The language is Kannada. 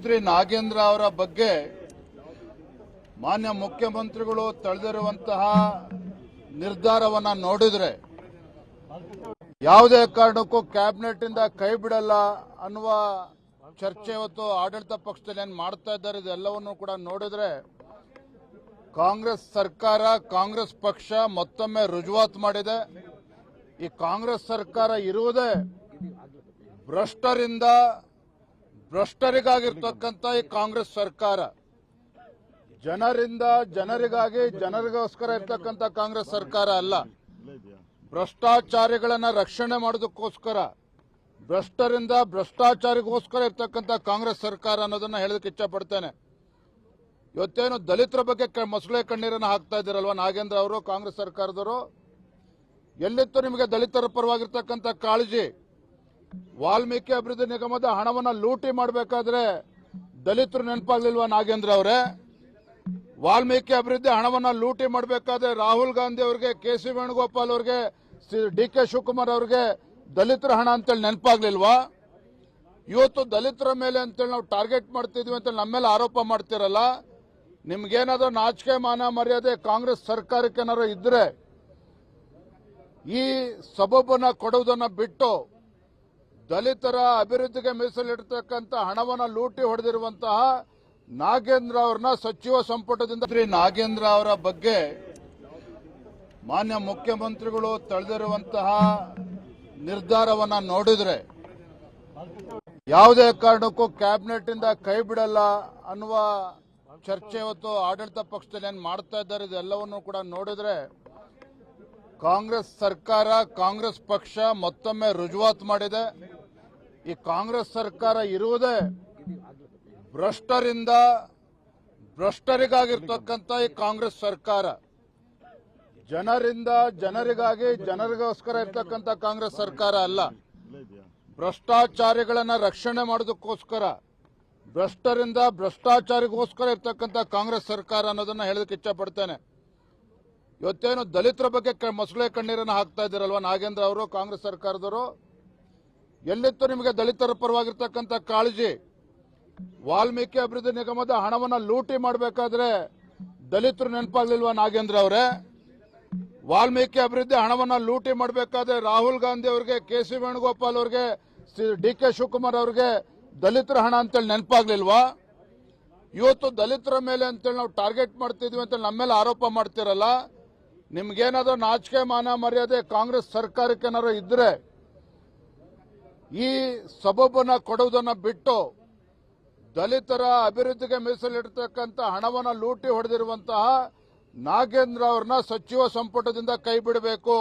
ಶ್ರೀ ನಾಗೇಂದ್ರ ಅವರ ಬಗ್ಗೆ ಮಾನ್ಯ ಮುಖ್ಯಮಂತ್ರಿಗಳು ತಳೆದಿರುವಂತಹ ನಿರ್ಧಾರವನ್ನ ನೋಡಿದ್ರೆ ಯಾವುದೇ ಕಾರಣಕ್ಕೂ ಕ್ಯಾಬಿನೆಟ್ ಇಂದ ಕೈ ಬಿಡಲ್ಲ ಅನ್ನುವ ಚರ್ಚೆ ಇವತ್ತು ಆಡಳಿತ ಪಕ್ಷದಲ್ಲಿ ಏನು ಮಾಡ್ತಾ ಇದ್ದಾರೆ ಇದೆಲ್ಲವನ್ನೂ ಕೂಡ ನೋಡಿದ್ರೆ ಕಾಂಗ್ರೆಸ್ ಸರ್ಕಾರ ಕಾಂಗ್ರೆಸ್ ಪಕ್ಷ ಮತ್ತೊಮ್ಮೆ ರುಜುವಾತು ಮಾಡಿದೆ. ಈ ಕಾಂಗ್ರೆಸ್ ಸರ್ಕಾರ ಇರುವುದೇ ಭ್ರಷ್ಟರಿಗಾಗಿರ್ತಕ್ಕಂಥ ಈ ಕಾಂಗ್ರೆಸ್ ಸರ್ಕಾರ, ಜನರಿಂದ ಜನರಿಗಾಗಿ ಜನರಿಗೋಸ್ಕರ ಇರ್ತಕ್ಕಂಥ ಕಾಂಗ್ರೆಸ್ ಸರ್ಕಾರ ಅಲ್ಲ. ಭ್ರಷ್ಟಾಚಾರಿಗಳನ್ನ ರಕ್ಷಣೆ ಮಾಡೋದಕ್ಕೋಸ್ಕರ, ಭ್ರಷ್ಟರಿಂದ ಭ್ರಷ್ಟಾಚಾರಿಗೋಸ್ಕರ ಇರ್ತಕ್ಕಂಥ ಕಾಂಗ್ರೆಸ್ ಸರ್ಕಾರ ಅನ್ನೋದನ್ನ ಹೇಳೋದಕ್ಕೆ ಇಚ್ಛಪಡ್ತೇನೆ. ಇವತ್ತೇನು ದಲಿತರ ಬಗ್ಗೆ ಮೊಸಳೆ ಕಣ್ಣೀರನ್ನು ಹಾಕ್ತಾ ಇದ್ದೀರಲ್ವಾ ನಾಗೇಂದ್ರ ಅವರು, ಕಾಂಗ್ರೆಸ್ ಸರ್ಕಾರದವರು, ಎಲ್ಲಿತ್ತು ನಿಮಗೆ ದಲಿತರ ಪರವಾಗಿರ್ತಕ್ಕಂಥ ಕಾಳಜಿ? ವಾಲ್ಮೀಕಿ ಅಭಿವೃದ್ಧಿ ನಿಗಮದ ಹಣವನ್ನ ಲೂಟಿ ಮಾಡಬೇಕಾದ್ರೆ ದಲಿತರು ನೆನಪಾಗ್ಲಿಲ್ವಾ ನಾಗೇಂದ್ರ ಅವರೇ? ವಾಲ್ಮೀಕಿ ಅಭಿವೃದ್ಧಿ ಹಣವನ್ನ ಲೂಟಿ ಮಾಡಬೇಕಾದ್ರೆ ರಾಹುಲ್ ಗಾಂಧಿ ಅವರಿಗೆ, ಕೆ.ಸಿ. ವೇಣುಗೋಪಾಲ್ ಅವರಿಗೆ, ಡಿ.ಕೆ. ಶಿವಕುಮಾರ್ ಅವರಿಗೆ ದಲಿತರ ಹಣ ಅಂತೇಳಿ ನೆನಪಾಗ್ಲಿಲ್ವಾ? ಇವತ್ತು ದಲಿತರ ಮೇಲೆ ಅಂತೇಳಿ ನಾವು ಟಾರ್ಗೆಟ್ ಮಾಡ್ತಿದ್ವಿ ಅಂತ ನಮ್ಮ ಮೇಲೆ ಆರೋಪ ಮಾಡ್ತಿರಲ್ಲ. ನಿಮ್ಗೇನಾದ್ರೂ ನಾಚಿಕೆ ಮಾನ ಮರ್ಯಾದೆ ಕಾಂಗ್ರೆಸ್ ಸರ್ಕಾರಕ್ಕೆ ಏನಾದ್ರು ಇದ್ರೆ ಈ ಸಬಬನ್ನ ಕೊಡುವುದನ್ನ ಬಿಟ್ಟು ದಲಿತರ ಅಭಿವೃದ್ಧಿಗೆ ಮೀಸಲಿಡತಕ್ಕಂಥ ಹಣವನ್ನ ಲೂಟಿ ಹೊಡೆದಿರುವಂತಹ ನಾಗೇಂದ್ರ ಅವರನ್ನ ಸಚಿವ ಸಂಪುಟದಿಂದ ಶ್ರೀ ನಾಗೇಂದ್ರ ಅವರ ಬಗ್ಗೆ ಮಾನ್ಯ ಮುಖ್ಯಮಂತ್ರಿಗಳು ತಳೆದಿರುವಂತಹ ನಿರ್ಧಾರವನ್ನ ನೋಡಿದ್ರೆ ಯಾವುದೇ ಕಾರಣಕ್ಕೂ ಕ್ಯಾಬಿನೆಟ್ ಇಂದ ಕೈ ಬಿಡಲ್ಲ ಅನ್ನುವ ಚರ್ಚೆ ಇವತ್ತು ಆಡಳಿತ ಪಕ್ಷದಲ್ಲಿ ಏನು ಮಾಡ್ತಾ ಇದ್ದಾರೆ ಇದೆಲ್ಲವನ್ನೂ ಕೂಡ ನೋಡಿದ್ರೆ ಕಾಂಗ್ರೆಸ್ ಸರ್ಕಾರ ಕಾಂಗ್ರೆಸ್ ಪಕ್ಷ ಮತ್ತೊಮ್ಮೆ ರುಜುವಾತು ಮಾಡಿದೆ. ಈ ಕಾಂಗ್ರೆಸ್ ಸರ್ಕಾರ ಇರುವುದೇ ಭ್ರಷ್ಟರಿಗಾಗಿರ್ತಕ್ಕಂಥ ಈ ಕಾಂಗ್ರೆಸ್ ಸರ್ಕಾರ, ಜನರಿಂದ ಜನರಿಗಾಗಿ ಜನರಿಗೋಸ್ಕರ ಇರ್ತಕ್ಕಂಥ ಕಾಂಗ್ರೆಸ್ ಸರ್ಕಾರ ಅಲ್ಲ. ಭ್ರಷ್ಟಾಚಾರಿಗಳನ್ನ ರಕ್ಷಣೆ ಮಾಡೋದಕ್ಕೋಸ್ಕರ, ಭ್ರಷ್ಟರಿಂದ ಭ್ರಷ್ಟಾಚಾರಿಗೋಸ್ಕರ ಇರ್ತಕ್ಕಂಥ ಕಾಂಗ್ರೆಸ್ ಸರ್ಕಾರ ಅನ್ನೋದನ್ನ ಹೇಳೋದಕ್ಕೆ ಇಚ್ಛಪಡ್ತೇನೆ. ಇವತ್ತೇನು ದಲಿತರ ಬಗ್ಗೆ ಮೊಸಳೆ ಕಣ್ಣೀರನ್ನು ಹಾಕ್ತಾ ಇದ್ದೀರಲ್ವಾ ನಾಗೇಂದ್ರ ಅವರು, ಕಾಂಗ್ರೆಸ್ ಸರ್ಕಾರದವರು, ಎಲ್ಲಿತ್ತು ನಿಮಗೆ ದಲಿತರ ಪರವಾಗಿರ್ತಕ್ಕಂಥ ಕಾಳಜಿ? ವಾಲ್ಮೀಕಿ ಅಭಿವೃದ್ಧಿ ನಿಗಮದ ಹಣವನ್ನ ಲೂಟಿ ಮಾಡಬೇಕಾದ್ರೆ ದಲಿತರು ನೆನಪಾಗ್ಲಿಲ್ವಾ ನಾಗೇಂದ್ರ ಅವರೇ? ವಾಲ್ಮೀಕಿ ಅಭಿವೃದ್ಧಿ ಹಣವನ್ನ ಲೂಟಿ ಮಾಡಬೇಕಾದ್ರೆ ರಾಹುಲ್ ಗಾಂಧಿ ಅವರಿಗೆ, ಕೆ.ಸಿ. ವೇಣುಗೋಪಾಲ್ ಅವರಿಗೆ, ಡಿ.ಕೆ. ಶಿವಕುಮಾರ್ ಅವರಿಗೆ ದಲಿತರ ಹಣ ಅಂತೇಳಿ ನೆನಪಾಗ್ಲಿಲ್ವಾ? ಇವತ್ತು ದಲಿತರ ಮೇಲೆ ಅಂತೇಳಿ ನಾವು ಟಾರ್ಗೆಟ್ ಮಾಡ್ತಿದ್ವಿ ಅಂತ ನಮ್ಮ ಮೇಲೆ ಆರೋಪ ಮಾಡ್ತಿರಲ್ಲ. ನಿಮ್ಗೇನಾದ್ರೂ ನಾಚಿಕೆ ಮಾನ ಮರ್ಯಾದೆ ಕಾಂಗ್ರೆಸ್ ಸರ್ಕಾರಕ್ಕೆ ಏನಾದ್ರು ಇದ್ರೆ ಈ ಸಬಬನ್ನ ಕೊಡುವುದನ್ನ ಬಿಟ್ಟು ದಲಿತರ ಅಭಿವೃದ್ಧಿಗೆ ಮೀಸಲಿಡತಕ್ಕಂಥ ಹಣವನ್ನ ಲೂಟಿ ಹೊಡೆದಿರುವಂತಹ ನಾಗೇಂದ್ರ ಅವರನ್ನ ಸಚಿವ ಸಂಪುಟದಿಂದ ಕೈ ಬಿಡಬೇಕು.